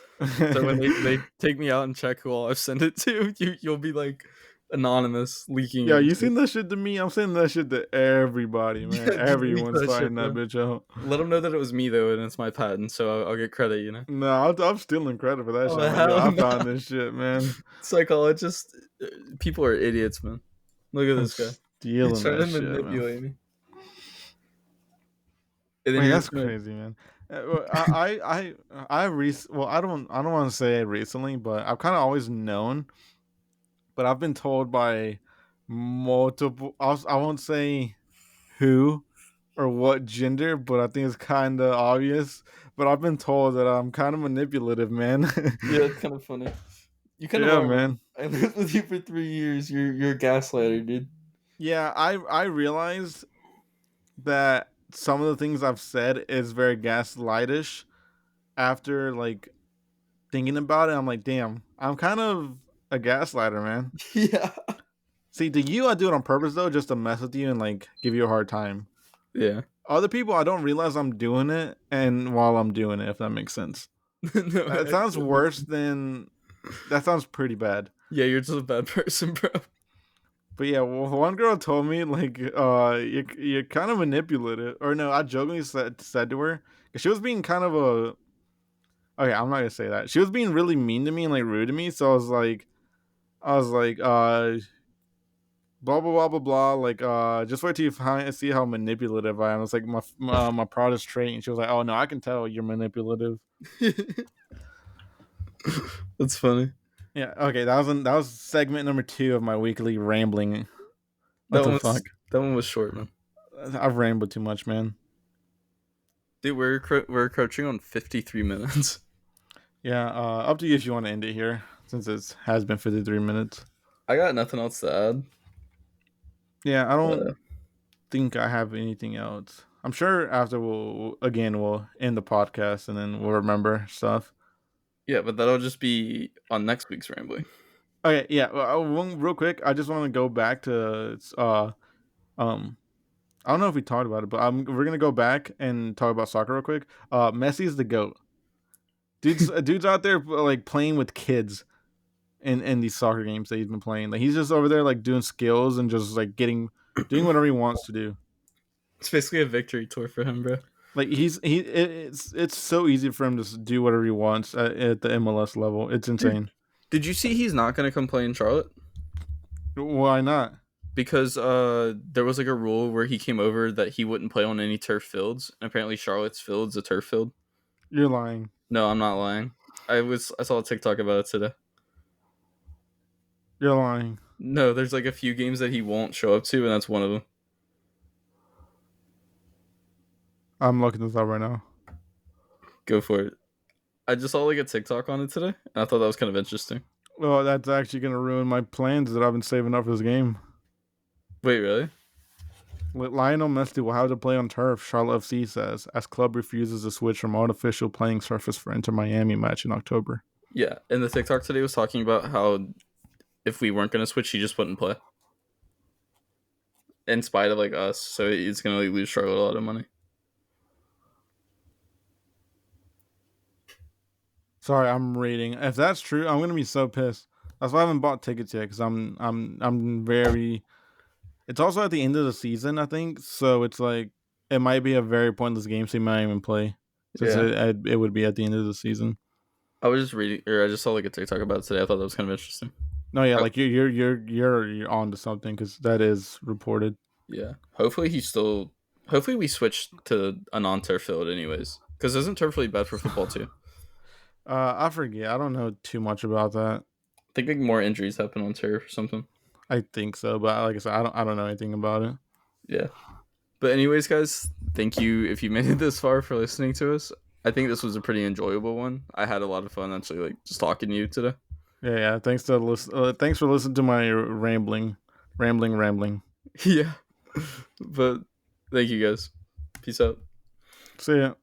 So when they take me out and check who all I've sent it to, you'll be like anonymous leaking Yeah, it. you send that shit to me. I'm sending that shit to everybody, man. Yeah, just leak Everyone's that shit, finding that bro. bitch out. Let them know that it was me though, and it's my patent, so I'll get credit. You know. No, I'm stealing credit for that Oh shit. I'm like, yo, hell I no! found this shit, man. Psychologists, people are idiots, man. Look at I'm this guy. He's stealing trying that to shit, man. manipulate me, and then Wait, he was that's gonna. crazy, man. Well, well, I don't want to say recently, but I've kind of always known, but I've been told by multiple. I won't say who or what gender, but I think it's kind of obvious. But I've been told that I'm kind of manipulative, man. Yeah, it's kind of funny. You kind of Yeah, are, man. man. I lived with you for 3 years. You're a gaslighter, dude. Yeah, I realized that some of the things I've said is very gaslightish after like thinking about it. I'm like, damn, I'm kind of a gaslighter, man. Yeah. See, to you, I do it on purpose though, just to mess with you and like give you a hard time. Yeah. Other people, I don't realize I'm doing it, and while I'm doing it, if that makes sense. No, That actually, sounds that makes worse sense. than. That sounds pretty bad. Yeah, you're just a bad person, bro. But yeah, well, one girl told me like, you're kind of manipulative, or no, I jokingly said to her because she was being kind of a. Okay, I'm not gonna say that. She was being really mean to me and like rude to me. So I was like, blah blah blah blah blah. Like, just wait till you see how manipulative I am. It's like my proudest trait. And she was like, oh no, I can tell you're manipulative. That's funny. Yeah. Okay, that was segment number 2 of my weekly rambling. What That the one fuck? was that one was short, man. I've rambled too much, man. Dude, we're crouching on 53 minutes. Yeah. Up to you if you want to end it here, since it has been 53 minutes. I got nothing else to add. Yeah, I don't Uh, think I have anything else. I'm sure after we'll end the podcast and then we'll remember stuff. yeah, but that'll just be on next week's rambling. Okay, yeah. Well, real quick, I just want to go back to um. I don't know if we talked about it, but we're gonna go back and talk about soccer real quick. Messi's the goat. Dude's out there like playing with kids in these soccer games that he's been playing. Like he's just over there like doing skills and just like doing whatever he wants to do. It's basically a victory tour for him, bro. Like it's so easy for him to do whatever he wants at the MLS level. It's Dude, insane. did you see he's not gonna come play in Charlotte? Why not? Because there was like a rule where he came over that he wouldn't play on any turf fields, and apparently Charlotte's field's a turf field. You're lying. No, I'm not lying. I saw a TikTok about it today. You're lying. No, there's like a few games that he won't show up to, and that's one of them. I'm looking this up right now. Go for it. I just saw like a TikTok on it today, and I thought that was kind of interesting. Well, that's actually gonna ruin my plans that I've been saving up for this game. Wait, really? Lionel Messi will have to play on turf, Charlotte FC says, as club refuses to switch from artificial playing surface for Inter Miami match in October. Yeah, and the TikTok today was talking about how if we weren't gonna switch, he just wouldn't play in spite of like us. So he's gonna like lose Charlotte a lot of money. Sorry, I'm reading. If that's true, I'm gonna be so pissed. That's why I haven't bought tickets yet because I'm very. It's also at the end of the season, I think. So it's like it might be a very pointless game, so you might even play since Yeah, it would be at the end of the season. I was just reading, or I just saw like a TikTok about it today. I thought that was kind of interesting. No, yeah, Oh, like you're on to something because that is reported. yeah, hopefully he's still. Hopefully we switch to a non-turf field, anyways, because isn't turf really bad for football too? I forget. I don't know too much about that. I think like more injuries happen on turf or something. I think so, but like I said, I don't know anything about it. Yeah. But anyways, guys, thank you if you made it this far for listening to us. I think this was a pretty enjoyable one. I had a lot of fun actually, like just talking to you today. Yeah, yeah. Thanks for listening to my rambling. Yeah. But thank you guys. Peace out. See ya.